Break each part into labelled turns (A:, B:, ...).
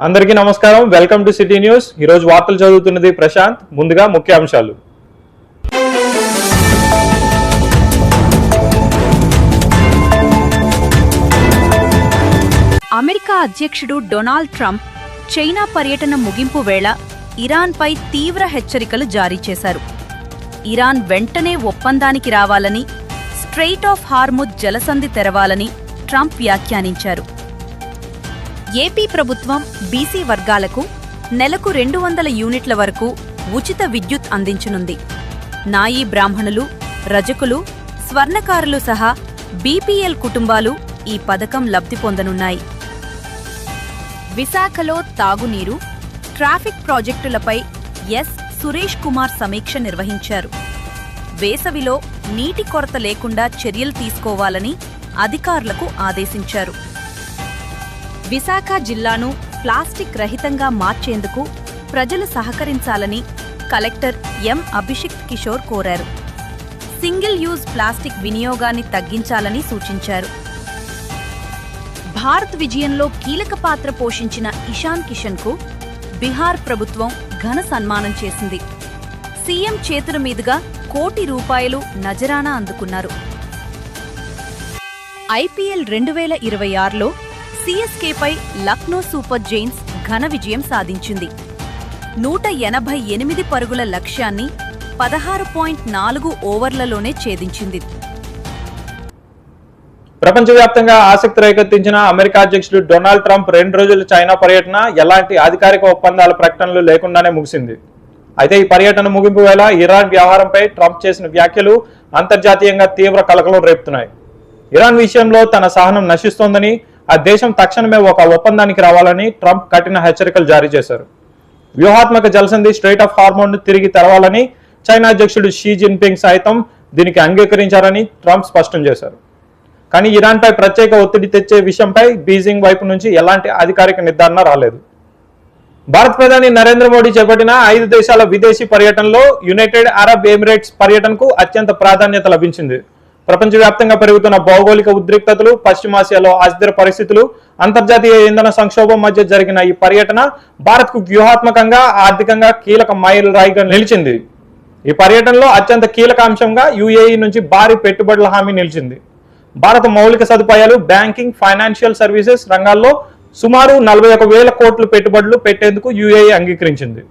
A: అందరికీ నమస్కారం. Welcome to city news. ఈరోజు వార్తలు చదువుతున్నది ప్రశాంత్. ముందుగా ముఖ్యాంశాలు.
B: అమెరికా అధ్యక్షుడు డొనాల్డ్ ట్రంప్ చైనా పర్యటన ముగింపు వేళ ఇరాన్పై తీవ్ర హెచ్చరికలు జారీ చేశారు. ఇరాన్ వెంటనే ఒప్పందానికి రావాలని, స్ట్రెయిట్ ఆఫ్ హార్ముజ్ జలసంధి తెరవాలని ట్రంప్ వ్యాఖ్యానించారు. ఏపీ ప్రభుత్వం బీసీ వర్గాలకు నెలకు 200 యూనిట్ల వరకు ఉచిత విద్యుత్ అందించనుంది. నాయీ బ్రాహ్మణులు, రజకులు, స్వర్ణకారులు సహా బీపీఎల్ కుటుంబాలు ఈ పథకం లబ్ధి పొందనున్నాయి. విశాఖలో తాగునీరు, ట్రాఫిక్ ప్రాజెక్టులపై ఎస్ సురేష్ కుమార్ సమీక్ష నిర్వహించారు. వేసవిలో నీటి కొరత లేకుండా చర్యలు తీసుకోవాలని అధికారులకు ఆదేశించారు. విశాఖ జిల్లాను ప్లాస్టిక్ రహితంగా మార్చేందుకు ప్రజలు సహకరించాలని కలెక్టర్ ఎం అభిషిక్ కిషోర్ కోరారు. సింగిల్ యూజ్ ప్లాస్టిక్ వినియోగాన్ని తగ్గించాలని సూచించారు. భారత్ విజయంలో కీలక పాత్ర పోషించిన ఇషాన్ కిషన్కు బిహార్ ప్రభుత్వం ఘన సన్మానం చేసింది. సీఎం చేతుల మీదుగా ₹1 కోటి నజరానా అందుకున్నారు. ఐపీఎల్ 2026లో సీఎస్కేపై లక్నో సూపర్ జైంట్స్ ఘన విజయం సాధించింది. 188 పరుగుల లక్ష్యాన్ని 16.4 ఓవర్లలోనే ఛేదించింది.
A: ప్రపంచవ్యాప్తంగా ఆసక్తి రేకెత్తించిన అమెరికా అధ్యక్షుడు డొనాల్డ్ ట్రంప్ 2 రోజుల చైనా పర్యటన ఎలాంటి అధికారిక ఒప్పందాల ప్రకటనలు లేకుండానే ముగిసింది. అయితే ఈ పర్యటన ముగింపు వేళ ఇరాన్ వ్యవహారంపై ట్రంప్ చేసిన వ్యాఖ్యలు అంతర్జాతీయంగా తీవ్ర కలకలం రేపుతున్నాయి. ఇరాన్ విషయంలో తన సహనం నశిస్తోందని, ఆ దేశం తక్షణమే ఒక ఒప్పందానికి రావాలని ట్రంప్ కఠిన హెచ్చరికలు జారీ చేశారు. వ్యూహాత్మక జలసంధి స్ట్రెయిట్ ఆఫ్ హార్ముజ్ తిరిగి తెరవాలని చైనా అధ్యక్షుడు షీ జిన్పింగ్ సైతం దీనికి అంగీకరించారని ట్రంప్ స్పష్టం చేశారు. కానీ ఇరాన్పై ప్రత్యేక ఒత్తిడి తెచ్చే విషయంపై బీజింగ్ వైపు నుంచి ఎలాంటి అధికారిక నిర్ధారణ రాలేదు. భారత ప్రధాని నరేంద్ర మోడీ చేపట్టిన 5 దేశాల విదేశీ పర్యటనలో యునైటెడ్ అరబ్ ఎమిరేట్స్ పర్యటనకు అత్యంత ప్రాధాన్యత లభించింది. ప్రపంచవ్యాప్తంగా పెరుగుతున్న భౌగోళిక ఉద్రిక్తతలు, పశ్చిమాసియాలో అస్థిర పరిస్థితులు, అంతర్జాతీయ ఇంధన సంక్షోభం మధ్య జరిగిన ఈ పర్యటన భారత్కు వ్యూహాత్మకంగా, ఆర్థికంగా కీలక మైలురాయిగా నిలిచింది. ఈ పర్యటనలో అత్యంత కీలక అంశంగా యుఏఈ నుంచి భారీ పెట్టుబడుల హామీ నిలిచింది. భారత మౌలిక సదుపాయాలు, బ్యాంకింగ్, ఫైనాన్షియల్ సర్వీసెస్ రంగాల్లో సుమారు 41,000 కోట్లు పెట్టుబడులు పెట్టేందుకు యుఏఈ అంగీకరించింది.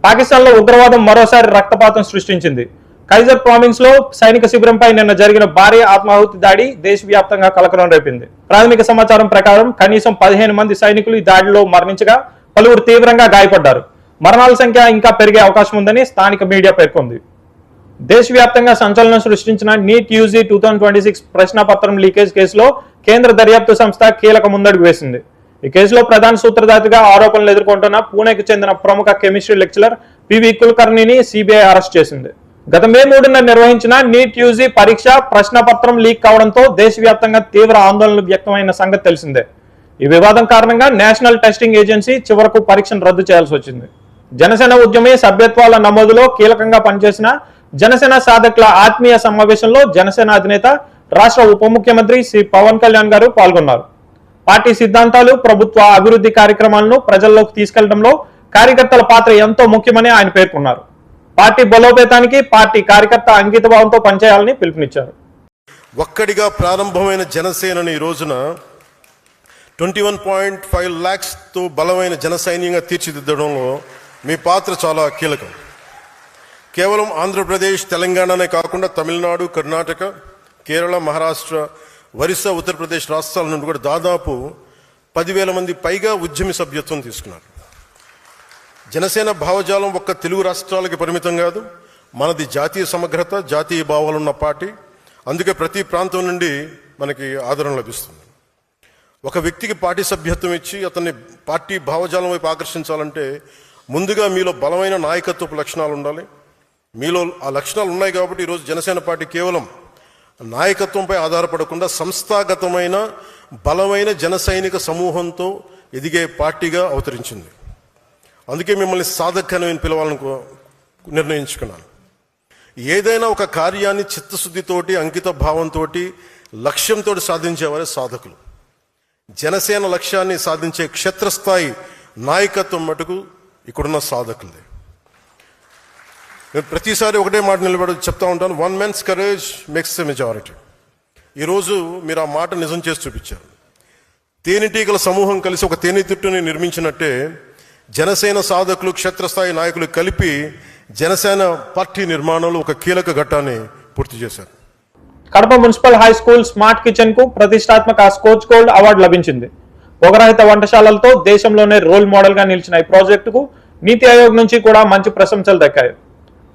A: పాకిస్తాన్లో ఉగ్రవాదం మరోసారి రక్తపాతం సృష్టించింది. ఖైజర్ ప్రావిన్స్ లో సైనిక శిబిరంపై నిన్న జరిగిన భారీ ఆత్మాహుతి దాడి దేశవ్యాప్తంగా కలకలం రేపింది. ప్రాథమిక సమాచారం ప్రకారం కనీసం 15 మంది సైనికులు ఈ దాడిలో మరణించగా పలువురు తీవ్రంగా గాయపడ్డారు. మరణాల సంఖ్య ఇంకా పెరిగే అవకాశం ఉందని స్థానిక మీడియా పేర్కొంది. దేశవ్యాప్తంగా సంచలనం సృష్టించిన నీట్ యూజీ 2026 ప్రశ్నపత్రం లీకేజ్ కేసులో కేంద్ర దర్యాప్తు సంస్థ కీలక ముందడుగు వేసింది. ఈ కేసులో ప్రధాన సూత్రధారిగా ఆరోపణలు ఎదుర్కొంటున్న పూణేకు చెందిన ప్రముఖ కెమిస్ట్రీ లెక్చరర్ పివి కుల్కర్ణిని సిబిఐ అరెస్ట్ చేసింది. గత మే 3న నిర్వహించిన నీట్ యూజీ పరీక్ష ప్రశ్నపత్రం లీక్ కావడంతో దేశవ్యాప్తంగా తీవ్ర ఆందోళనలు వ్యక్తమైన సంగతి తెలిసిందే. ఈ వివాదం కారణంగా నేషనల్ టెస్టింగ్ ఏజెన్సీ చివరకు పరీక్షను రద్దు చేయాల్సి వచ్చింది. జనసేన ఉద్యమి సభ్యత్వాల నమోదులో కీలకంగా పనిచేసిన జనసేన సాధకుల ఆత్మీయ సమావేశంలో జనసేన అధినేత రాష్ట్ర ఉప ముఖ్యమంత్రి శ్రీ పవన్ కళ్యాణ్ గారు పాల్గొన్నారు. పార్టీ సిద్ధాంతాలు, ప్రభుత్వ అభివృద్ధి కార్యక్రమాలను ప్రజల్లోకి తీసుకెళ్లడంలో కార్యకర్తల పాత్ర ఎంతో ముఖ్యమని ఆయన పేర్కొన్నారు. పార్టీ బలోపేతానికి పార్టీ కార్యకర్త అంకితభావంతో పనిచేయాలని పిలుపునిచ్చారు.
C: ఒక్కడిగా ప్రారంభమైన జనసేనని ఈ రోజున 21.5 lakhsతో బలమైన జన సైన్యంగా తీర్చిదిద్దడంలో మీ పాత్ర చాలా కీలకం. కేవలం ఆంధ్రప్రదేశ్, తెలంగాణనే కాకుండా తమిళనాడు, కర్ణాటక, కేరళ, మహారాష్ట్ర, ఒరిస్సా, ఉత్తరప్రదేశ్ రాష్ట్రాల నుండి కూడా దాదాపు 10,000 మంది పైగా ఉద్యమి సభ్యత్వం తీసుకున్నారు. జనసేన భావజాలం ఒక్క తెలుగు రాష్ట్రాలకి పరిమితం కాదు. మనది జాతీయ సమగ్రత, జాతీయ భావాలున్న పార్టీ. అందుకే ప్రతి ప్రాంతం నుండి మనకి ఆదరణ లభిస్తుంది. ఒక వ్యక్తికి పార్టీ సభ్యత్వం ఇచ్చి అతన్ని పార్టీ భావజాలం వైపు ఆకర్షించాలంటే ముందుగా మీలో బలమైన నాయకత్వపు లక్షణాలు ఉండాలి. మీలో ఆ లక్షణాలు ఉన్నాయి కాబట్టి ఈరోజు జనసేన పార్టీ కేవలం నాయకత్వంపై ఆధారపడకుండా సంస్థాగతమైన బలమైన జన సైనిక సమూహంతో ఎదిగే పార్టీగా అవతరించింది. అందుకే మిమ్మల్ని సాధకని నేను పిలవాలని నిర్ణయించుకున్నాను. ఏదైనా ఒక కార్యాన్ని చిత్తశుద్ధితోటి, అంకిత భావంతో, లక్ష్యంతో సాధించేవారే సాధకులు. జనసేన లక్ష్యాన్ని సాధించే క్షేత్రస్థాయి నాయకత్వం మటుకు ఇక్కడున్న సాధకులదే. నేను ప్రతిసారి ఒకటే మాట నిలబడి చెప్తా ఉంటాను, 1 man's courage makes a majority. ఈరోజు మీరు ఆ మాట నిజం చేసి చూపించారు. తేనెటీగల సమూహం కలిసి ఒక తేనెతిట్టుని నిర్మించినట్టే జనసేన సాధకులు, క్షేత్రస్థాయి నాయకులు కలిపి జనసేన పార్టీ నిర్మాణంలో ఒక కీలక ఘట్టాన్ని పూర్తి చేశారు.
A: Kadapa municipal high school smart kitchen కు ప్రతిష్టాత్మక స్కోచ్ గోల్డ్ అవార్డు లభించింది. పొగరహిత వంటశాలలతో దేశంలోనే రోల్ మోడల్ గా నిలిచిన ఈ ప్రాజెక్టుకు నీతి ఆయోగ్ నుంచి కూడా మంచి ప్రశంసలు దక్కాయి.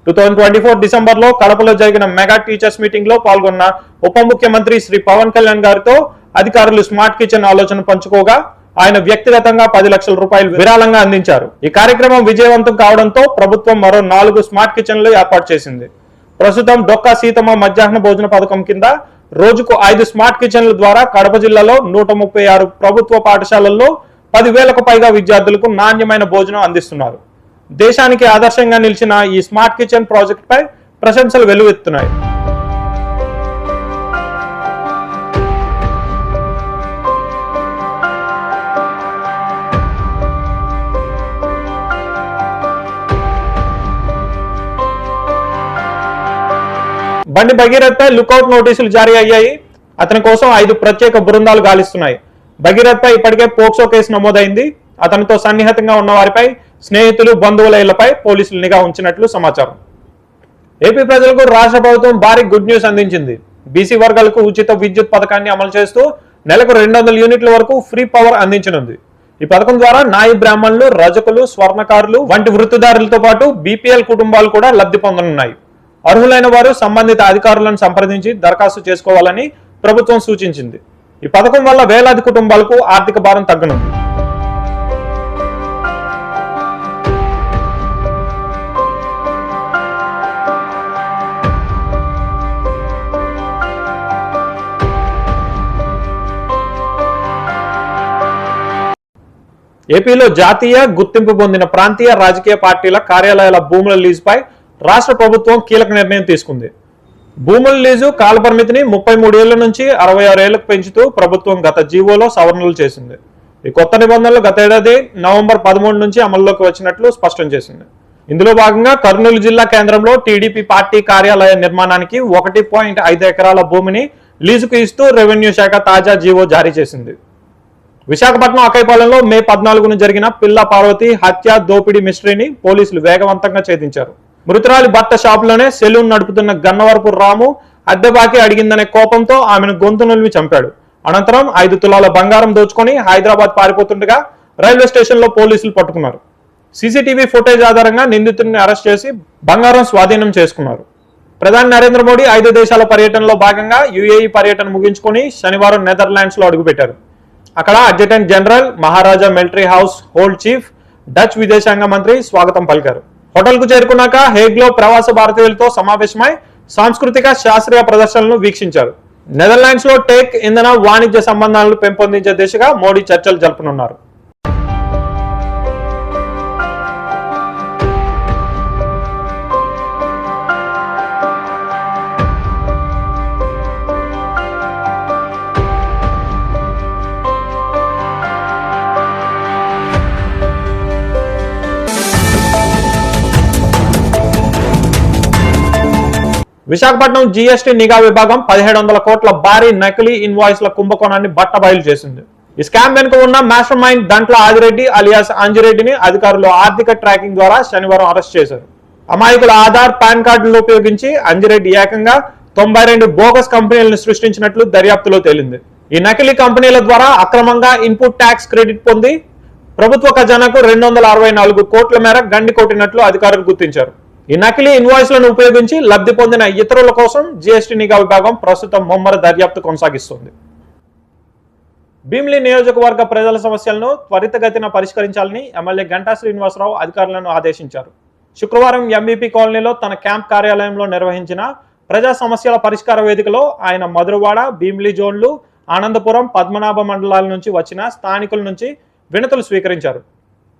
A: 2024 డిసెంబర్లో కడపలో జరిగిన మెగా టీచర్స్ మీటింగ్ లో పాల్గొన్న ఉప ముఖ్యమంత్రి శ్రీ పవన్ కళ్యాణ్ గారితో అధికారులు స్మార్ట్ కిచెన్ ఆలోచన పంచుకోగా ఆయన వ్యక్తిగతంగా 10 లక్షల రూపాయలు విరాళంగా అందించారు. ఈ కార్యక్రమం విజయవంతం కావడంతో ప్రభుత్వం మరో 4 స్మార్ట్ కిచెన్లు ఏర్పాటు చేసింది. ప్రస్తుతం డొక్కా సీతమ్మ మధ్యాహ్న భోజన పథకం కింద రోజుకు 5 స్మార్ట్ కిచెన్ల ద్వారా కడప జిల్లాలో 136 ప్రభుత్వ పాఠశాలల్లో 10,000కు పైగా విద్యార్థులకు నాణ్యమైన భోజనం అందిస్తున్నారు. దేశానికి ఆదర్శంగా నిలిచిన ఈ స్మార్ట్ కిచెన్ ప్రాజెక్టుపై ప్రశంసలు వెల్లువెత్తున్నాయి. బండి భగీరథ్పై లుకౌట్ నోటీసులు జారీ అయ్యాయి. అతని కోసం 5 ప్రత్యేక బృందాలు గాలిస్తున్నాయి. భగీరథ్పై ఇప్పటికే పోక్సో కేసు నమోదైంది. అతనితో సన్నిహితంగా ఉన్న వారిపై, స్నేహితులు, బంధువుల ఇళ్లపై పోలీసులు నిఘా ఉంచినట్లు సమాచారం. ఏపీ ప్రజలకు రాష్ట్ర ప్రభుత్వం భారీ గుడ్ న్యూస్ అందించింది. బీసీ వర్గాలకు ఉచిత విద్యుత్ పథకాన్ని అమలు చేస్తూ నెలకు 200 యూనిట్ల వరకు ఫ్రీ పవర్ అందించనుంది. ఈ పథకం ద్వారా నాయి బ్రాహ్మణులు, రజకులు, స్వర్ణకారులు వంటి వృత్తిదారులతో పాటు బీపీఎల్ కుటుంబాలు కూడా లబ్ధి పొందనున్నాయి. అర్హులైన వారు సంబంధిత అధికారులను సంప్రదించి దరఖాస్తు చేసుకోవాలని ప్రభుత్వం సూచించింది. ఈ పథకం వల్ల వేలాది కుటుంబాలకు ఆర్థిక భారం తగ్గనుంది. ఏపీలో జాతీయ గుర్తింపు పొందిన ప్రాంతీయ రాజకీయ పార్టీల కార్యాలయాల భూముల లీజుపై రాష్ట్ర ప్రభుత్వం కీలక నిర్ణయం తీసుకుంది. భూముల లీజు కాలపరిమితిని 33 ఏళ్ల నుంచి 66 ఏళ్లకు పెంచుతూ ప్రభుత్వం గత జీవోలో సవరణలు చేసింది. ఈ కొత్త నిబంధనలు గతేడాది నవంబర్ 13 నుంచి అమల్లోకి వచ్చినట్లు స్పష్టం చేసింది. ఇందులో భాగంగా కర్నూలు జిల్లా కేంద్రంలో టీడీపీ పార్టీ కార్యాలయ నిర్మాణానికి 1.5 ఎకరాల భూమిని లీజుకు ఇస్తూ రెవెన్యూ శాఖ తాజా జీవో జారీ చేసింది. విశాఖపట్నం అకైపాలెంలో మే 14న జరిగిన పిల్ల పార్వతి హత్య, దోపిడీ మిస్టరీని పోలీసులు వేగవంతంగా ఛేదించారు. మృతురాలి భర్త షాపులోనే సెలూన్ నడుపుతున్న గన్నవరపు రాము అద్దె బాకీ అడిగిందనే కోపంతో ఆమెను గొంతు నులిమి చంపాడు. అనంతరం 5 తులాల బంగారం దోచుకొని హైదరాబాద్ పారిపోతుండగా రైల్వే స్టేషన్లో పోలీసులు పట్టుకున్నారు. సీసీటీవీ ఫుటేజ్ ఆధారంగా నిందితుడిని అరెస్ట్ చేసి బంగారం స్వాధీనం చేసుకున్నారు. ప్రధాని నరేంద్ర మోడీ 5 దేశాల పర్యటనలో భాగంగా యుఏఈ పర్యటన ముగించుకొని శనివారం నెదర్లాండ్స్ లో అడుగుపెట్టారు. అక్కడ అడ్జటెంట్ జనరల్, మహారాజా military household chief, Dutch విదేశాంగ మంత్రి స్వాగతం పలికారు. హోటల్ కు చేరుకున్నాక హేగ్ లో ప్రవాస భారతీయులతో సమావేశమై సాంస్కృతిక శాస్త్రీయ ప్రదర్శనలను వీక్షించారు. నెదర్లాండ్స్ లో టెక్, ఇంధన, వాణిజ్య సంబంధాలను పెంపొందించే దిశగా మోడీ చర్చలు జరుపనున్నారు. విశాఖపట్నం జీఎస్టీ నిఘా విభాగం 1700 కోట్ల భారీ నకిలీ ఇన్వాయిస్ల కుంభకోణాన్ని బట్టబయలు చేసింది. ఈ స్కామ్ వెనుక ఉన్న మాస్టర్ మైండ్ దంట్ల ఆదిరెడ్డి అలియాస్ అంజిరెడ్డిని అధికారులు ఆర్థిక ట్రాకింగ్ ద్వారా శనివారం అరెస్ట్ చేశారు. అమాయకుల ఆధార్, పాన్ కార్డులను ఉపయోగించి అంజిరెడ్డి ఏకంగా 92 బోగస్ కంపెనీలను సృష్టించినట్లు దర్యాప్తులో తేలింది. ఈ నకిలీ కంపెనీల ద్వారా అక్రమంగా ఇన్పుట్ ట్యాక్స్ క్రెడిట్ పొంది ప్రభుత్వ ఖజానాకు 264 కోట్ల మేర గండి కొట్టినట్లు అధికారులు గుర్తించారు. ఈ నకిలీ ఇన్వాయిస్లను ఉపయోగించి లబ్ధి పొందిన ఇతరుల కోసం జీఎస్టీ నిఘా విభాగం ప్రస్తుతం ముమ్మర దర్యాప్తు కొనసాగిస్తుంది. భీమిలి నియోజకవర్గ ప్రజల సమస్యలను త్వరితగతిన పరిష్కరించాలని ఎమ్మెల్యే గంటా శ్రీనివాసరావు అధికారులను ఆదేశించారు. శుక్రవారం ఎంబీపీ కాలనీలో తన క్యాంప్ కార్యాలయంలో నిర్వహించిన ప్రజా సమస్యల పరిష్కార వేదికలో ఆయన మధురవాడ, భీమిలి జోన్లు, ఆనందపురం, పద్మనాభ మండలాల నుంచి వచ్చిన స్థానికుల నుంచి వినతులు స్వీకరించారు.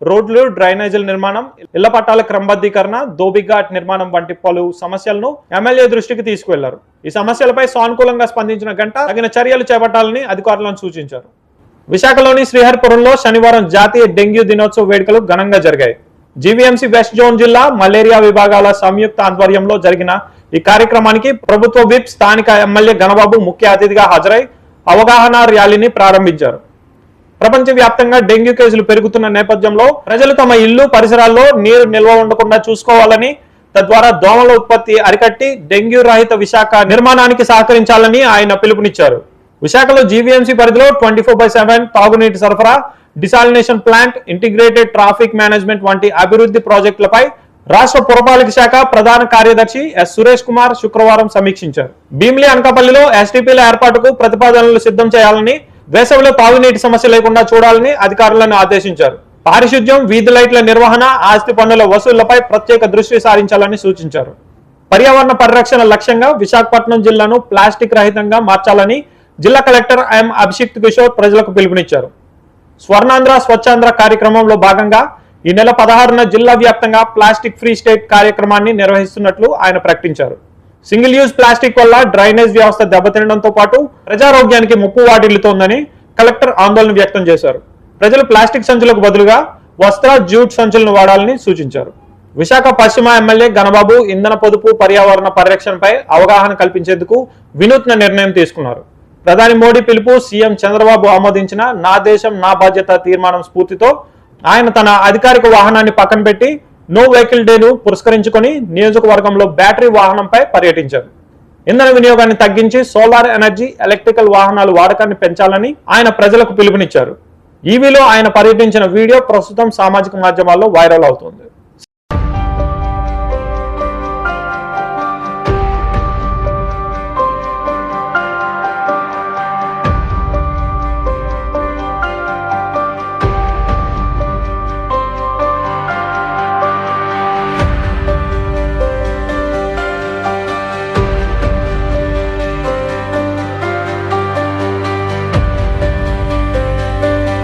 A: రోడ్లు, డ్రైనేజీల నిర్మాణం, ఇళ్ల పట్టాల క్రమబద్ధీకరణ, దోబిఘాట్ నిర్మాణం వంటి పలు సమస్యలను ఎమ్మెల్యే దృష్టికి తీసుకువెళ్లారు. ఈ సమస్యలపై సానుకూలంగా స్పందించిన గంట తగిన చర్యలు చేపట్టాలని అధికారులను సూచించారు. విశాఖలోని శ్రీహరిపురంలో శనివారం జాతీయ డెంగ్యూ దినోత్సవ వేడుకలు ఘనంగా జరిగాయి. జీవీఎంసీ వెస్ట్ జోన్ జిల్లా మలేరియా విభాగాల సంయుక్త ఆధ్వర్యంలో జరిగిన ఈ కార్యక్రమానికి ప్రభుత్వ విప్, స్థానిక ఎమ్మెల్యే గణబాబు ముఖ్య అతిథిగా హాజరై అవగాహన ర్యాలీని ప్రారంభించారు. ప్రపంచవ్యాప్తంగా డెంగ్యూ కేసులు పెరుగుతున్న నేపథ్యంలో ప్రజలు తమ ఇల్లు, పరిసరాల్లో నీరు నిల్వ ఉండకుండా చూసుకోవాలని, తద్వారా దోమల ఉత్పత్తి అరికట్టి డెంగ్యూ రహిత విశాఖ నిర్మాణానికి సహకరించాలని ఆయన పిలుపునిచ్చారు. విశాఖలో జీవీఎంసీ పరిధిలో 24/7 తాగునీటి సరఫరా, desalination plant, integrated traffic management వంటి అభివృద్ధి ప్రాజెక్టులపై రాష్ట్ర పురపాలక శాఖ ప్రధాన కార్యదర్శి ఎస్ సురేష్ కుమార్ శుక్రవారం సమీక్షించారు. భీమిలి, అనకాపల్లిలో ఎస్టీపీల ఏర్పాటుకు ప్రతిపాదనలు సిద్ధం చేయాలని, వేసవిలో తాగునీటి సమస్య లేకుండా చూడాలని అధికారులను ఆదేశించారు. పారిశుద్ధ్యం, వీధి లైట్ల నిర్వహణ, ఆస్తి పన్నుల వసూళ్లపై ప్రత్యేక దృష్టి సారించాలని సూచించారు. పర్యావరణ పరిరక్షణ లక్ష్యంగా విశాఖపట్నం జిల్లాను ప్లాస్టిక్ రహితంగా మార్చాలని జిల్లా కలెక్టర్ ఎం అభిషిక్త్ కిషోర్ ప్రజలకు పిలుపునిచ్చారు. స్వర్ణాంధ్ర స్వచ్ఛాంధ్ర కార్యక్రమంలో భాగంగా ఈ నెల 16న జిల్లా వ్యాప్తంగా ప్లాస్టిక్ ఫ్రీ స్టేట్ కార్యక్రమాన్ని నిర్వహిస్తున్నట్లు ఆయన ప్రకటించారు. సింగిల్ యూజ్ ప్లాస్టిక్ వల్ల డ్రైనేజ్ వ్యవస్థ దెబ్బతినడంతో పాటు ప్రజారోగ్యానికి ముప్పు వాటిల్లుతోందని కలెక్టర్ ఆందోళన వ్యక్తం చేశారు. ప్రజలు ప్లాస్టిక్ సంచులకు బదులుగా వస్త్ర, జూట్ సంచులను వాడాలని సూచించారు. విశాఖ పశ్చిమ ఎమ్మెల్యే గణబాబు ఇంధన పొదుపు, పర్యావరణ పరిరక్షణపై అవగాహన కల్పించేందుకు వినూత్న నిర్ణయం తీసుకున్నారు. ప్రధాని మోడీ పిలుపు, సీఎం చంద్రబాబు ఆమోదించిన నా దేశం నా బాధ్యత తీర్మానం స్ఫూర్తితో ఆయన తన అధికారిక వాహనాన్ని పక్కన పెట్టి నో వెహికల్ డేను పురస్కరించుకొని నియోజకవర్గంలో బ్యాటరీ వాహనంపై పర్యటించారు. ఇంధన వినియోగాన్ని తగ్గించి సోలార్ ఎనర్జీ, ఎలక్ట్రికల్ వాహనాలు వాడకాన్ని పెంచాలని ఆయన ప్రజలకు పిలుపునిచ్చారు. ఈవీలో ఆయన పర్యటించిన వీడియో ప్రస్తుతం సామాజిక మాధ్యమాల్లో వైరల్ అవుతోంది.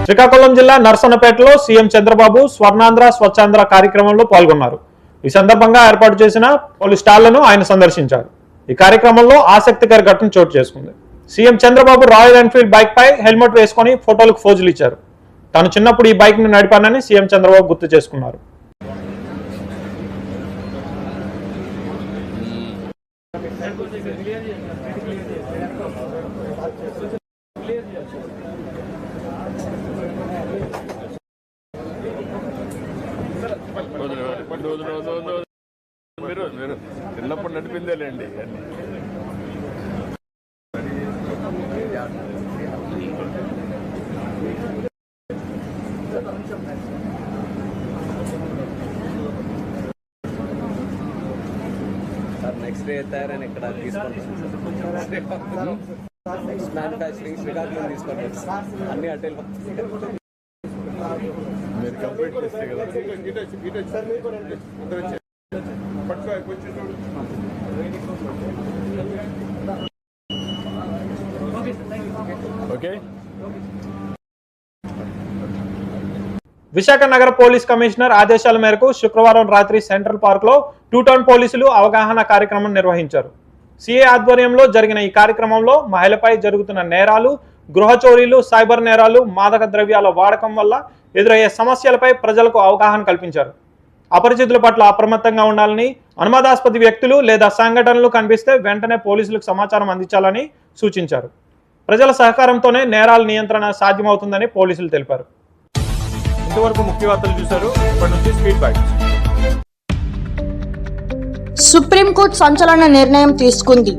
A: శ్రీకాకుళం జిల్లా నర్సన్నపేటలో సీఎం చంద్రబాబు స్వర్ణాంధ్ర స్వచ్ఛాంధ్ర కార్యక్రమంలో పాల్గొన్నారు. ఈ సందర్భంగా ఏర్పాటు చేసిన పలు స్టాళ్లను ఆయన సందర్శించారు. ఈ కార్యక్రమంలో ఆసక్తికర ఘటన చోటు చేసుకుంది. CM Chandrababu royal Enfield bike పై హెల్మెట్ వేసుకొని ఫోటోలకు ఫోజులు ఇచ్చారు. తాను చిన్నప్పుడు ఈ బైక్ ను నడిపానని సీఎం చంద్రబాబు గుర్తు చేసుకున్నారు.
D: మీరు చిన్నప్పుడు నడిపిందేలేండి.
E: నెక్స్ట్ డే తయారని ఇక్కడ తీసుకుంటాం. నెక్స్ట్ మ్యానుఫ్యాక్చరింగ్ శ్రీకాకుళం తీసుకుంటారు. అన్ని అటెల్
D: మీరు కంప్లీట్ చేస్తే కదా. ఓకే.
A: విశాఖ నగర పోలీస్ కమిషనర్ ఆదేశాల మేరకు శుక్రవారం రాత్రి సెంట్రల్ పార్క్ లో 2 టౌన్ పోలీసులు అవగాహన కార్యక్రమం నిర్వహించారు. సిఏ ఆధ్వర్యంలో జరిగిన ఈ కార్యక్రమంలో మహిళపై జరుగుతున్న నేరాలు, గృహ చోరీలు, సైబర్ నేరాలు, మాదక ద్రవ్యాల వాడకం వల్ల ఎదురయ్యే సమస్యలపై ప్రజలకు అవగాహన కల్పించారు. అపరిచితుల పట్ల అప్రమత్తంగా ఉండాలని, అనుమానాస్పద వ్యక్తులు లేదా సంఘటనలు కనిపిస్తే వెంటనే పోలీసులకు సమాచారం అందించాలని సూచించారు. ప్రజల సహకారంతోనే నేరాల నియంత్రణ సాధ్యమవుతుందని పోలీసులు తెలిపారు. ఇంతవరకు ముఖ్య వార్తలు చూశారు. ఇప్పటి నుంచి స్పీడ్ బైట్.
F: సుప్రీంకోర్టు సంచలన నిర్ణయం తీసుకుంది.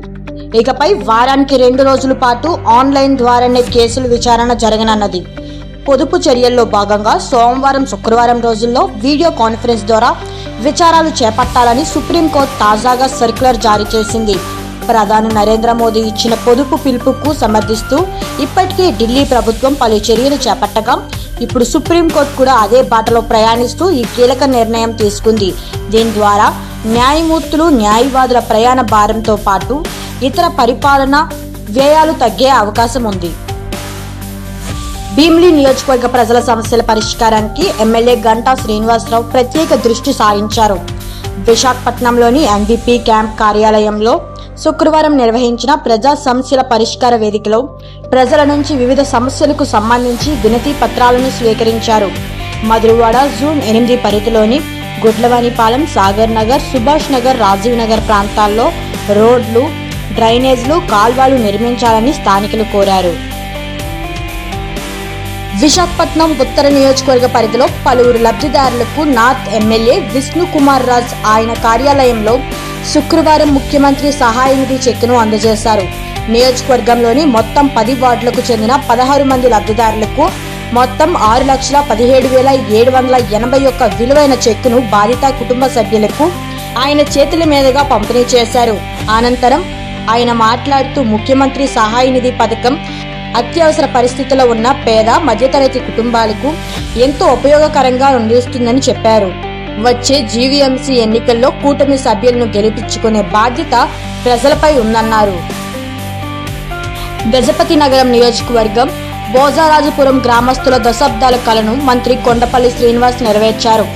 F: ఇకపై వారానికి 2 రోజుల పాటు ఆన్లైన్ ద్వారానే కేసులు విచారణ జరగనున్నది. పొదుపు చర్యల్లో భాగంగా సోమవారం, శుక్రవారం రోజుల్లో వీడియో కాన్ఫరెన్స్ ద్వారా విచారాలు చేపట్టాలని సుప్రీంకోర్టు తాజాగా సర్క్యులర్ జారీ చేసింది. ప్రధాని నరేంద్ర మోదీ ఇచ్చిన పొదుపు పిలుపుకు సమర్థిస్తూ ఇప్పటికే ఢిల్లీ ప్రభుత్వం పలు చర్యలు చేపట్టగా ఇప్పుడు సుప్రీంకోర్టు కూడా అదే బాటలో ప్రయాణిస్తూ ఈ కీలక నిర్ణయం తీసుకుంది. దీని ద్వారా న్యాయమూర్తులు, న్యాయవాదుల ప్రయాణ భారంతో పాటు ఇతర పరిపాలన వ్యయాలు తగ్గే అవకాశం ఉంది. భీమిలి నియోజకవర్గ ప్రజల సమస్యల పరిష్కారానికి ఎమ్మెల్యే గంటా శ్రీనివాసరావు ప్రత్యేక దృష్టి సారించారు. విశాఖపట్నంలోని MVP క్యాంప్ కార్యాలయంలో శుక్రవారం నిర్వహించిన ప్రజా సమస్యల పరిష్కార వేదికలో ప్రజల నుంచి వివిధ సమస్యలకు సంబంధించి వినతి పత్రాలను స్వీకరించారు. మధురవాడ జూన్ 8 పరిధిలోని గుడ్లవానిపాలెం, సాగర్ నగర్, సుభాష్ నగర్, రాజీవ్ నగర్ ప్రాంతాల్లో రోడ్లు, డ్రైనేజ్లు, కాల్వలు నిర్మించాలని స్థానికులు కోరారు. విశాఖపట్నం ఉత్తర నియోజకవర్గ పరిధిలో పలువురు లబ్ధిదారులకు నార్త్ ఎమ్మెల్యే విష్ణు కుమార్ రాజ్ ఆయన కార్యాలయంలో శుక్రవారం ముఖ్యమంత్రి సహాయ నిధి చెక్కును అందజేశారు. నియోజకవర్గంలోని మొత్తం 10 వార్డులకు చెందిన 16 మంది లబ్ధిదారులకు మొత్తం 6,17,781 విలువైన చెక్కును బాధిత కుటుంబ సభ్యులకు ఆయన చేతుల మీదుగా పంపిణీ చేశారు. అనంతరం ఆయన మాట్లాడుతూ ముఖ్యమంత్రి సహాయ నిధి పథకం అత్యవసర పరిస్థితుల్లో ఉన్న పేద, మధ్యతరగతి కుటుంబాలకు ఎంతో ఉపయోగకరంగా నిలుస్తుందని చెప్పారు. వచ్చే జీవీఎంసీ ఎన్నికల్లో కూటమి సభ్యులను గెలిపించుకునే బాధ్యత ప్రజలపై ఉందన్నారు. గజపతి నగరం నియోజకవర్గం భోజరాజపురం గ్రామస్తుల దశాబ్దాల కలను మంత్రి కొండపల్లి శ్రీనివాస్ నెరవేర్చారు.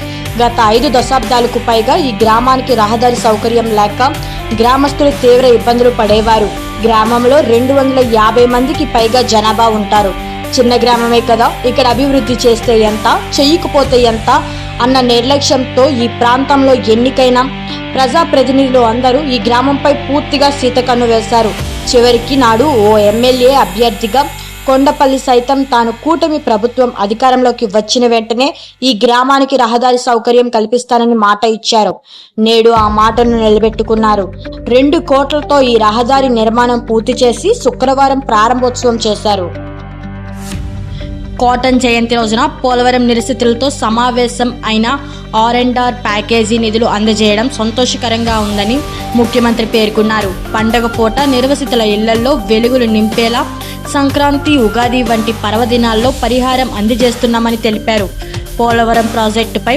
F: గత 5 దశాబ్దాలకు పైగా ఈ గ్రామానికి రహదారి సౌకర్యం లేక గ్రామస్తులు తీవ్ర ఇబ్బందులు పడేవారు. గ్రామంలో 250 మందికి పైగా జనాభా ఉంటారు. చిన్న గ్రామమే కదా, ఇక్కడ అభివృద్ధి చేస్తే ఎంత, చెయ్యకపోతే ఎంత అన్న నిర్లక్ష్యంతో ఈ ప్రాంతంలో ఎన్నికైన ప్రజాప్రతినిధులు అందరూ ఈ గ్రామంపై పూర్తిగా సీతకన్ను వేశారు. చివరికి నాడు ఓ ఎమ్మెల్యే అభ్యర్థిగా కొండపల్లి సైతం తాను కూటమి ప్రభుత్వం అధికారంలోకి వచ్చిన వెంటనే ఈ గ్రామానికి రహదారి సౌకర్యం కల్పిస్తానని మాట ఇచ్చారు. నేడు ఆ మాటను నిలబెట్టుకున్నారు. 2 కోట్లతో ఈ రహదారి నిర్మాణం పూర్తి చేసి శుక్రవారం ప్రారంభోత్సవం చేశారు. కాటన్ జయంతి రోజున పోలవరం నిరసితులతో సమావేశం అయిన R&R ప్యాకేజీ నిధులు అందజేయడం సంతోషకరంగా ఉందని ముఖ్యమంత్రి పేర్కొన్నారు. పండగ పూట నిర్వసితుల ఇళ్లలో వెలుగులు నింపేలా సంక్రాంతి, ఉగాది వంటి పర్వదినాల్లో పరిహారం అందజేస్తున్నామని తెలిపారు. పోలవరం ప్రాజెక్టుపై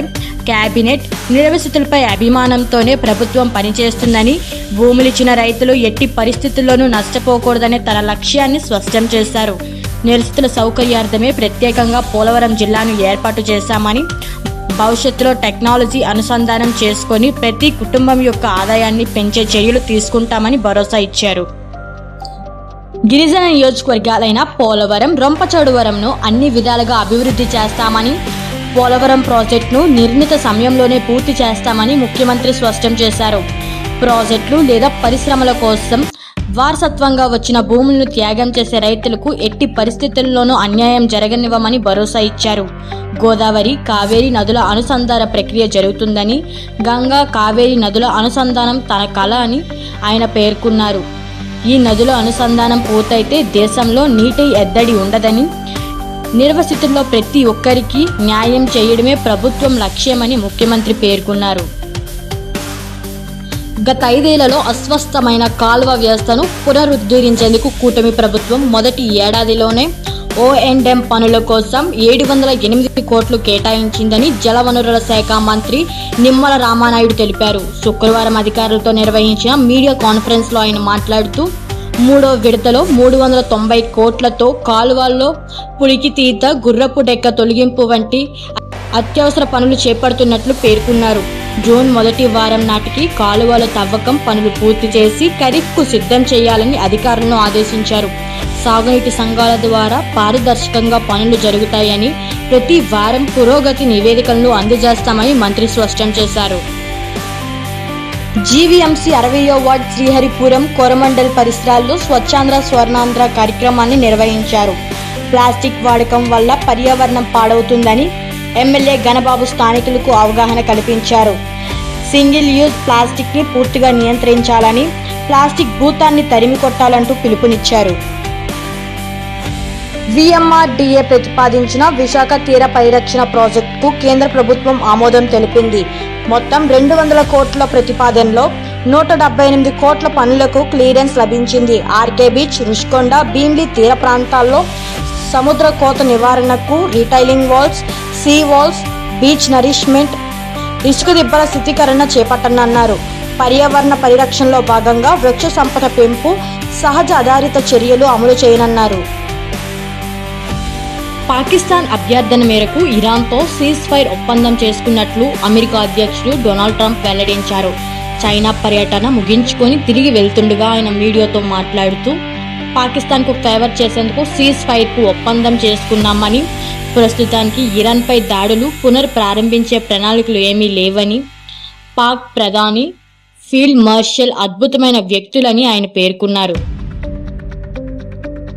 F: కేబినెట్ నిర్వసితులపై అభిమానంతోనే ప్రభుత్వం పనిచేస్తుందని, భూములిచ్చిన రైతులు ఎట్టి పరిస్థితుల్లోనూ నష్టపోకూడదనే తన లక్ష్యాన్ని స్పష్టం చేశారు. నిరసితుల సౌకర్యార్థమే ప్రత్యేకంగా పోలవరం జిల్లాను ఏర్పాటు చేశామని, భవిష్యత్తులో టెక్నాలజీ అనుసంధానం చేసుకొని ప్రతి కుటుంబం యొక్క ఆదాయాన్ని పెంచే చర్యలు తీసుకుంటామని భరోసా ఇచ్చారు. గిరిజన నియోజకవర్గాలైన పోలవరం, రొంపచోడవరంను అన్ని విధాలుగా అభివృద్ధి చేస్తామని, పోలవరం ప్రాజెక్టును నిర్ణీత సమయంలోనే పూర్తి చేస్తామని ముఖ్యమంత్రి స్పష్టం చేశారు. ప్రాజెక్టులు లేదా పరిశ్రమల కోసం వారసత్వంగా వచ్చిన భూములను త్యాగం చేసే రైతులకు ఎట్టి పరిస్థితుల్లోనూ అన్యాయం జరగనివ్వమని భరోసా ఇచ్చారు. గోదావరి, కావేరీ నదుల అనుసంధాన ప్రక్రియ జరుగుతుందని, గంగా, కావేరీ నదుల అనుసంధానం తన కల అని ఆయన పేర్కొన్నారు. ఈ నదుల అనుసంధానం పూర్తయితే దేశంలో నీటి ఎద్దడి ఉండదని, నిర్వసితుల్లో ప్రతి ఒక్కరికి న్యాయం చేయడమే ప్రభుత్వం లక్ష్యమని ముఖ్యమంత్రి పేర్కొన్నారు. గత 5 ఏళ్లలో అస్వస్థమైన కాలువ వ్యవస్థను పునరుద్ధరించేందుకు కూటమి ప్రభుత్వం మొదటి ఏడాదిలోనే O&M పనుల కోసం 708 కోట్లు కేటాయించిందని జలవనరుల శాఖ మంత్రి నిమ్మల రామానాయుడు తెలిపారు. శుక్రవారం అధికారులతో నిర్వహించిన మీడియా కాన్ఫరెన్స్ లో ఆయన మాట్లాడుతూ 3వ విడతలో 390 కోట్లతో కాలువల్లో పులికితీత, గుర్రపు డెక్క తొలగింపు వంటి అత్యవసర పనులు చేపడుతున్నట్లు పేర్కొన్నారు. జూన్ మొదటి వారం నాటికి కాలువల తవ్వకం పనులు పూర్తి చేసి ఖరీఫ్కు సిద్ధం చేయాలని అధికారులను ఆదేశించారు. సాగునీటి సంఘాల ద్వారా పారదర్శకంగా పనులు జరుగుతాయని, ప్రతి వారం పురోగతి నివేదికలను అందజేస్తామని మంత్రి స్పష్టం చేశారు. జీవీఎంసీ 60వ వార్డ్ శ్రీహరిపురం కోరమండల్ పరిసరాల్లో స్వచ్ఛాంధ్ర స్వర్ణాంధ్ర కార్యక్రమాన్ని నిర్వహించారు. ప్లాస్టిక్ వాడకం వల్ల పర్యావరణం పాడవుతుందని ఎమ్మెల్యే గణబాబు స్థానికులకు అవగాహన కల్పించారు. సింగిల్ యూజ్ ప్లాస్టిక్ ని పూర్తిగా నియంత్రించాలని, ప్లాస్టిక్ భూతాన్ని తరిమి కొట్టాలంటూ పిలుపునిచ్చారు. VMRDA ప్రతిపాదించిన విశాఖ తీర పరిరక్షణ ప్రాజెక్టుకు కేంద్ర ప్రభుత్వం ఆమోదం తెలిపింది. మొత్తం 200 కోట్ల ప్రతిపాదనలో 178 కోట్ల పనులకు క్లియరెన్స్ లభించింది. ఆర్కే బీచ్, రుషికొండ, భీమ్లీ తీర ప్రాంతాల్లో సముద్ర కోత నివారణకు retaining walls, sea walls, beach nourishment, ఇసుక దిబ్బల స్థితికరణ చేపట్టనున్నారు. పర్యావరణ పరిరక్షణలో భాగంగా వృక్ష సంపద పెంపు, సహజ ఆధారిత చర్యలు అమలు చేయనున్నారు. పాకిస్తాన్ అభ్యర్థన మేరకు ఇరాన్తో సీజ్ ఫైర్ ఒప్పందం చేసుకున్నట్లు అమెరికా అధ్యక్షుడు డొనాల్డ్ ట్రంప్ వెల్లడించారు. చైనా పర్యటన ముగించుకొని తిరిగి వెళ్తుండగా ఆయన మీడియాతో మాట్లాడుతూ పాకిస్తాన్కు ఫేవర్ చేసేందుకు సీజ్ ఫైర్కు ఒప్పందం చేసుకున్నామని, ప్రస్తుతానికి ఇరాన్పై దాడులు పునఃప్రారంభించే ప్రణాళికలు ఏమీ లేవని, పాక్ ప్రధాని ఫీల్డ్ మార్షల్ అద్భుతమైన వ్యక్తులని ఆయన పేర్కొన్నారు.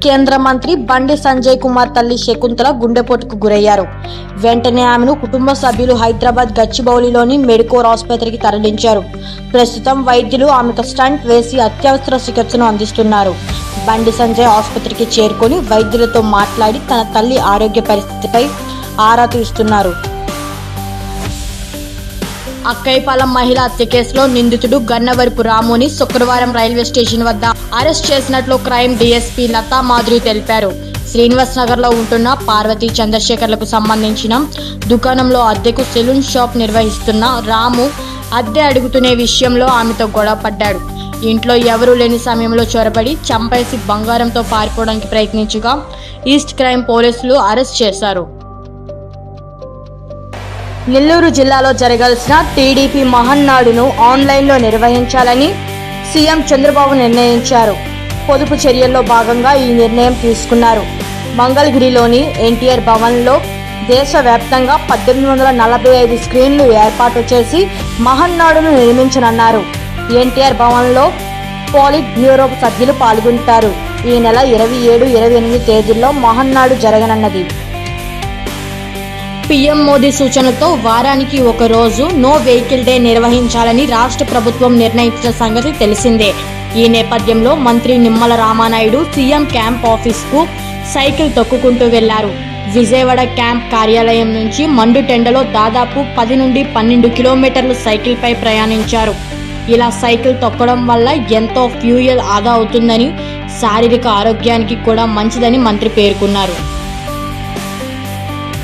F: కేంద్ర మంత్రి బండి సంజయ్ కుమార్ తల్లి శకుంతల గుండెపోటుకు గురయ్యారు. వెంటనే ఆమెను కుటుంబ సభ్యులు హైదరాబాద్ గచ్చిబౌలిలోని మెడికోర్ ఆసుపత్రికి తరలించారు. ప్రస్తుతం వైద్యులు ఆమెకు స్టంట్ వేసి అత్యవసర చికిత్సను అందిస్తున్నారు. బండి సంజయ్ ఆసుపత్రికి చేరుకొని వైద్యులతో మాట్లాడి తన తల్లి ఆరోగ్య పరిస్థితిపై ఆరా తీస్తున్నారు. అక్కైపాలెం మహిళా హత్య కేసులో నిందితుడు గన్నవరపు రాముని శుక్రవారం రైల్వే స్టేషన్ వద్ద అరెస్ట్ చేసినట్లు క్రైమ్ డీఎస్పీ లతా మాధురి తెలిపారు. శ్రీనివాస్ నగర్ లో ఉంటున్న పార్వతీ చంద్రశేఖర్లకు సంబంధించిన దుకాణంలో అద్దెకు సెలూన్ షాప్ నిర్వహిస్తున్న రాము అద్దె అడుగుతునే విషయంలో ఆమెతో గొడవ పడ్డాడు. ఇంట్లో ఎవరూ లేని సమయంలో చొరబడి చంపేసి బంగారంతో పారిపోవడానికి ప్రయత్నించగా ఈస్ట్ క్రైమ్ పోలీసులు అరెస్ట్ చేశారు. నెల్లూరు జిల్లాలో జరగాల్సిన టీడీపీ మహన్నాడును ఆన్లైన్లో నిర్వహించాలని సీఎం చంద్రబాబు నిర్ణయించారు. పొదుపు చర్యల్లో భాగంగా ఈ నిర్ణయం తీసుకున్నారు. మంగళగిరిలోని ఎన్టీఆర్ భవన్లో దేశవ్యాప్తంగా 1845 స్క్రీన్లు ఏర్పాటు చేసి మహన్నాడును నిర్మించనున్నారు. ఎన్టీఆర్ భవన్లో పోలిట్ బ్యూరో సభ్యులు పాల్గొంటారు. ఈ నెల 27, 28 తేదీల్లో మహన్నాడు జరగనున్నది. పీఎం మోదీ సూచనతో వారానికి ఒక రోజు నో వెహికల్ డే నిర్వహించాలని రాష్ట్ర ప్రభుత్వం నిర్ణయించిన సంగతి తెలిసిందే. ఈ నేపథ్యంలో మంత్రి నిమ్మల రామానాయుడు సీఎం క్యాంప్ ఆఫీస్కు సైకిల్ తొక్కుకుంటూ వెళ్లారు. విజయవాడ క్యాంప్ కార్యాలయం నుంచి మండుటెండలో దాదాపు 10 నుండి 12 కిలోమీటర్లు సైకిల్పై ప్రయాణించారు. ఇలా సైకిల్ తొక్కడం వల్ల ఎంతో ఫ్యూయల్ ఆదా అవుతుందని, శారీరక ఆరోగ్యానికి కూడా మంచిదని మంత్రి పేర్కొన్నారు.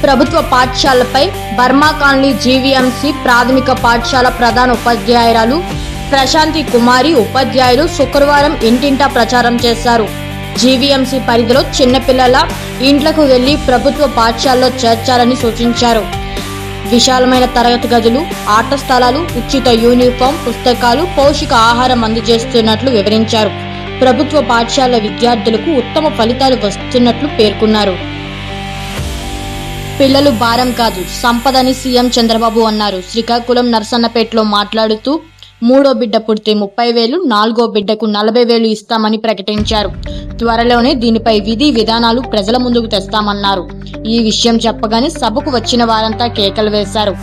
F: ప్రభుత్వ పాఠశాలపై బర్మా కాలనీ జీవీఎంసీ ప్రాథమిక పాఠశాల ప్రధాన ఉపాధ్యాయురాలు ప్రశాంతి కుమారి ఉపాధ్యాయులు శుక్రవారం ఇంటింటా ప్రచారం చేశారు. జీవీఎంసీ పరిధిలో చిన్నపిల్లల ఇంట్లకు వెళ్లి ప్రభుత్వ పాఠశాలలో చేర్చాలని సూచించారు. విశాలమైన తరగతి గదులు, ఆట స్థలాలు, ఉచిత యూనిఫామ్, పుస్తకాలు, పౌష్టిక ఆహారం అందజేస్తున్నట్లు వివరించారు. ప్రభుత్వ పాఠశాల విద్యార్థులకు ఉత్తమ ఫలితాలు వస్తున్నట్లు పేర్కొన్నారు. పిల్లలు భారం కాదు, సంపదని సీఎం చంద్రబాబు అన్నారు. శ్రీకాకుళం నర్సన్నపేటలో మాట్లాడుతూ 3వ బిడ్డ పుడితే 30,000, 4వ బిడ్డకు 40,000 ఇస్తామని ప్రకటించారు. త్వరలోనే దీనిపై విధి విధానాలు ప్రజల ముందుకు తెస్తామన్నారు. ఈ విషయం చెప్పగానే సభకు వచ్చిన వారంతా కేకలు వేశారు.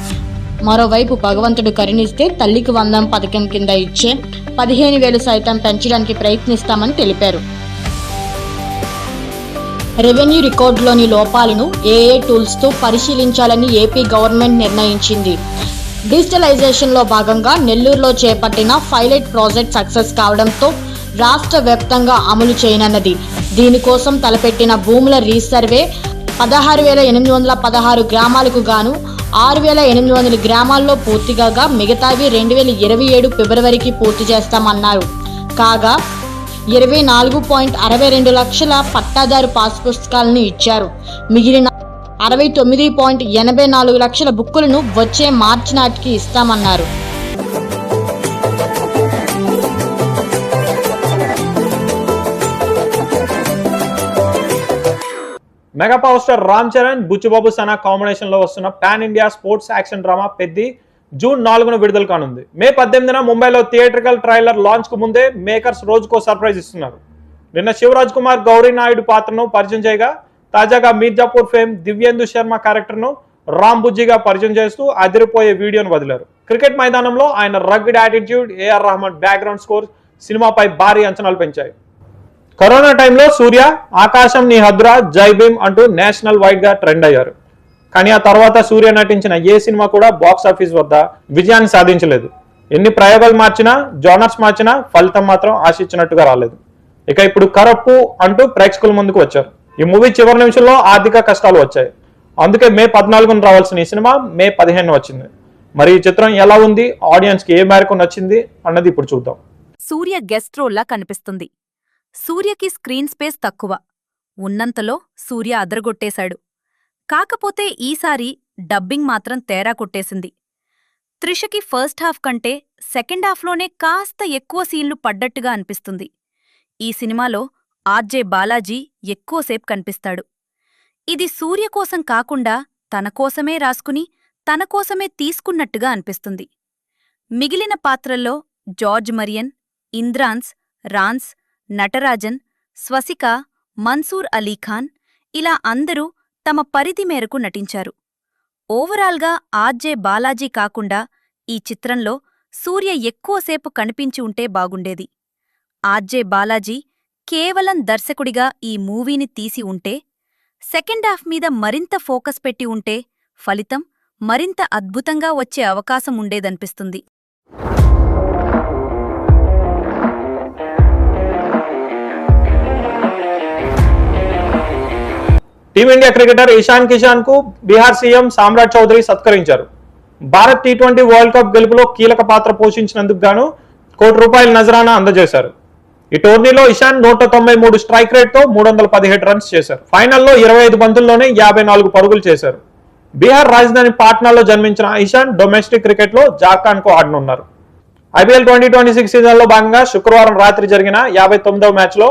F: మరోవైపు భగవంతుడు కరుణిస్తే తల్లికి వందనం పథకం కింద ఇచ్చే 15,000 సైతం పెంచడానికి ప్రయత్నిస్తామని తెలిపారు. రెవెన్యూ రికార్డులోని లోపాలను ఏఏ టూల్స్తో పరిశీలించాలని ఏపీ గవర్నమెంట్ నిర్ణయించింది. డిజిటలైజేషన్లో భాగంగా నెల్లూరులో చేపట్టిన పైలట్ ప్రాజెక్ట్ సక్సెస్ కావడంతో రాష్ట్ర వ్యాప్తంగా అమలు చేయనున్నది. దీనికోసం తలపెట్టిన భూముల రీసర్వే 16,816 గ్రామాలకు గాను 6,800 గ్రామాల్లో పూర్తిగా మిగతావి 2027 ఫిబ్రవరికి పూర్తి చేస్తామన్నారు. కాగా 24.62 లక్షల పట్టాదారు పాస్ పుస్తకాలను ఇచ్చారు. మిగిలిన 69.84 లక్షల బుక్కులను వచ్చే మార్చి నాటికి ఇస్తామన్నారు.
A: Mega power star Ram Charan, Buchi Babu Sana combination లో వస్తున్న pan India sports action drama Peddi June 4న విడుదల కానుంది. మే 18న ముంబైలో థియేట్రికల్ ట్రైలర్ లాంచ్ కు ముందే మేకర్స్ రోజుకో సర్ప్రైజ్ ఇస్తున్నారు. నిన్న శివరాజ్ కుమార్ గౌరీ నాయుడు పాత్రను పరిచయం చేయగా, తాజాగా మీర్జాపూర్ ఫేమ్ దివ్యేందు శర్మ క్యారెక్టర్ ను రామ్ బుజ్జిగా పరిచయం చేస్తూ అదిరిపోయే వీడియోను వదిలారు. క్రికెట్ మైదానంలో ఆయన rugged attitude, AR Rahman background score సినిమాపై భారీ అంచనాలు పెంచాయి. కరోనా టైంలో సూర్య ఆకాశం నీ హద్రా, జై భీమ్ అంటూ నేషనల్ వైడ్ గా ట్రెండ్ అయ్యారు. కానీ ఆ తర్వాత సూర్య నటించిన ఏ సినిమా కూడా బాక్స్ ఆఫీస్ వద్ద విజయాన్ని సాధించలేదు. ఎన్ని ప్రయోగాలు మార్చినా, జోనర్స్ మార్చినా ఫలితం మాత్రం ఆశించినట్టుగా రాలేదు. ఇక ఇప్పుడు కరప్పు అంటూ ప్రేక్షకుల ముందుకు వచ్చారు. ఈ మూవీ చివరి నిమిషంలో ఆర్థిక కష్టాలు వచ్చాయి. అందుకే మే 14న రావాల్సిన ఈ సినిమా మే 15న వచ్చింది. మరి ఈ చిత్రం ఎలా ఉంది, ఆడియన్స్ కి ఏ మేరకు నచ్చింది అన్నది ఇప్పుడు చూద్దాం.
B: సూర్య గెస్ట్ రోల్లా కనిపిస్తుంది. సూర్యకి స్క్రీన్ స్పేస్ తక్కువ. ఉన్నంతలో సూర్య అదరగొట్టేశాడు. కాకపోతే ఈసారి డబ్బింగ్ మాత్రం తేడా కొట్టేసింది. త్రిషకి ఫస్ట్ హాఫ్ కంటే సెకండ్ హాఫ్లోనే కాస్త ఎక్కువ సీన్లు పడ్డట్టుగా అనిపిస్తుంది. ఈ సినిమాలో ఆర్జే బాలాజీ ఎక్కువసేపు కనిపిస్తాడు. ఇది సూర్య కోసం కాకుండా తన కోసమే రాసుకుని తన కోసమే తీసుకున్నట్టుగా అనిపిస్తుంది. మిగిలిన పాత్రల్లో జార్జ్ మరియన్, ఇంద్రాన్స్, రాన్స్, నటరాజన్, స్వసిక, మన్సూర్ అలీఖాన్ ఇలా అందరూ తమ పరిధి మేరకు నటించారు. ఓవరాల్గా ఆర్జే బాలాజీ కాకుండా ఈ చిత్రంలో సూర్య ఎక్కువసేపు కనిపించి ఉంటే బాగుండేది. ఆర్జే బాలాజీ కేవలం దర్శకుడిగా ఈ మూవీని తీసి ఉంటే, సెకండ్ హాఫ్ మీద మరింత ఫోకస్ పెట్టి ఉంటే ఫలితం మరింత అద్భుతంగా వచ్చే అవకాశం ఉండేదనిపిస్తుంది.
A: టీమిండియా క్రికెటర్ ఇషాన్ కిషాన్ కు బీహార్ సీఎం సామ్రాట్ చౌదరి సత్కరించారు. భారత్ టీ20 వరల్డ్ కప్ గెలుపులో కీలక పాత్ర పోషించినందుకు గాను ₹1 కోటి నజరానా అందజేశారు. ఈ టోర్నీలో ఇషాన్ 193 స్ట్రైక్ రేట్ తో 317 రన్స్ చేశారు. ఫైనల్లో 25 బంతుల్లోనే 54 పరుగులు చేశారు. బీహార్ రాజధాని పాట్నాలో జన్మించిన ఇషాన్ డొమెస్టిక్ క్రికెట్ లో జార్ఖండ్ కు ఆడనున్నారు. IPL 2026 సీజన్ లో భాగంగా శుక్రవారం రాత్రి జరిగిన 59వ మ్యాచ్ లో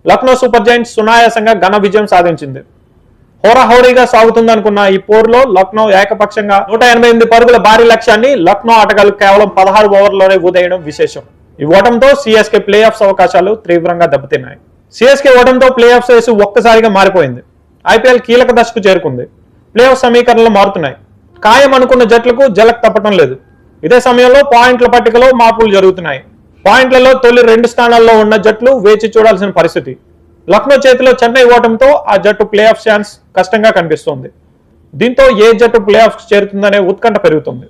A: లక్నో సూపర్ జైంట్స్ సునాయాసంగా ఘన విజయం సాధించింది. హోరాహోరీగా సాగుతుందనుకున్న ఈ పోరులో లక్నో ఏకపక్షంగా 188 పరుగుల భారీ లక్ష్యాన్ని లక్నో ఆటగాళ్లు కేవలం 16 ఓవర్లలోనే ఊదేయడం విశేషం. ఈ ఓటంతో సిఎస్కే ప్లే ఆఫ్స్ అవకాశాలు తీవ్రంగా దెబ్బతిన్నాయి. సిఎస్కే ఓటంతో ప్లే ఆఫ్స్ రేసు ఒక్కసారిగా మారిపోయింది. IPL కీలక దశకు చేరుకుంది. ప్లే ఆఫ్ సమీకరణలు మారుతున్నాయి. ఖాయం అనుకున్న జట్లకు జలక్ తప్పటం లేదు. ఇదే సమయంలో పాయింట్ల పట్టికలో మార్పులు జరుగుతున్నాయి. పాయింట్లలో తొలి 2 స్థానాల్లో ఉన్న జట్లు వేచి చూడాల్సిన పరిస్థితి. లక్నో చేతిలో చెన్నై ఓటంతో ఆ జట్టు ప్లే ఆఫ్ ఛాన్స్ కష్టంగా కనిపిస్తోంది. దీంతో ఏ జట్టు ప్లే ఆఫ్ చేరుతుందనే ఉత్కంఠ పెరుగుతుంది.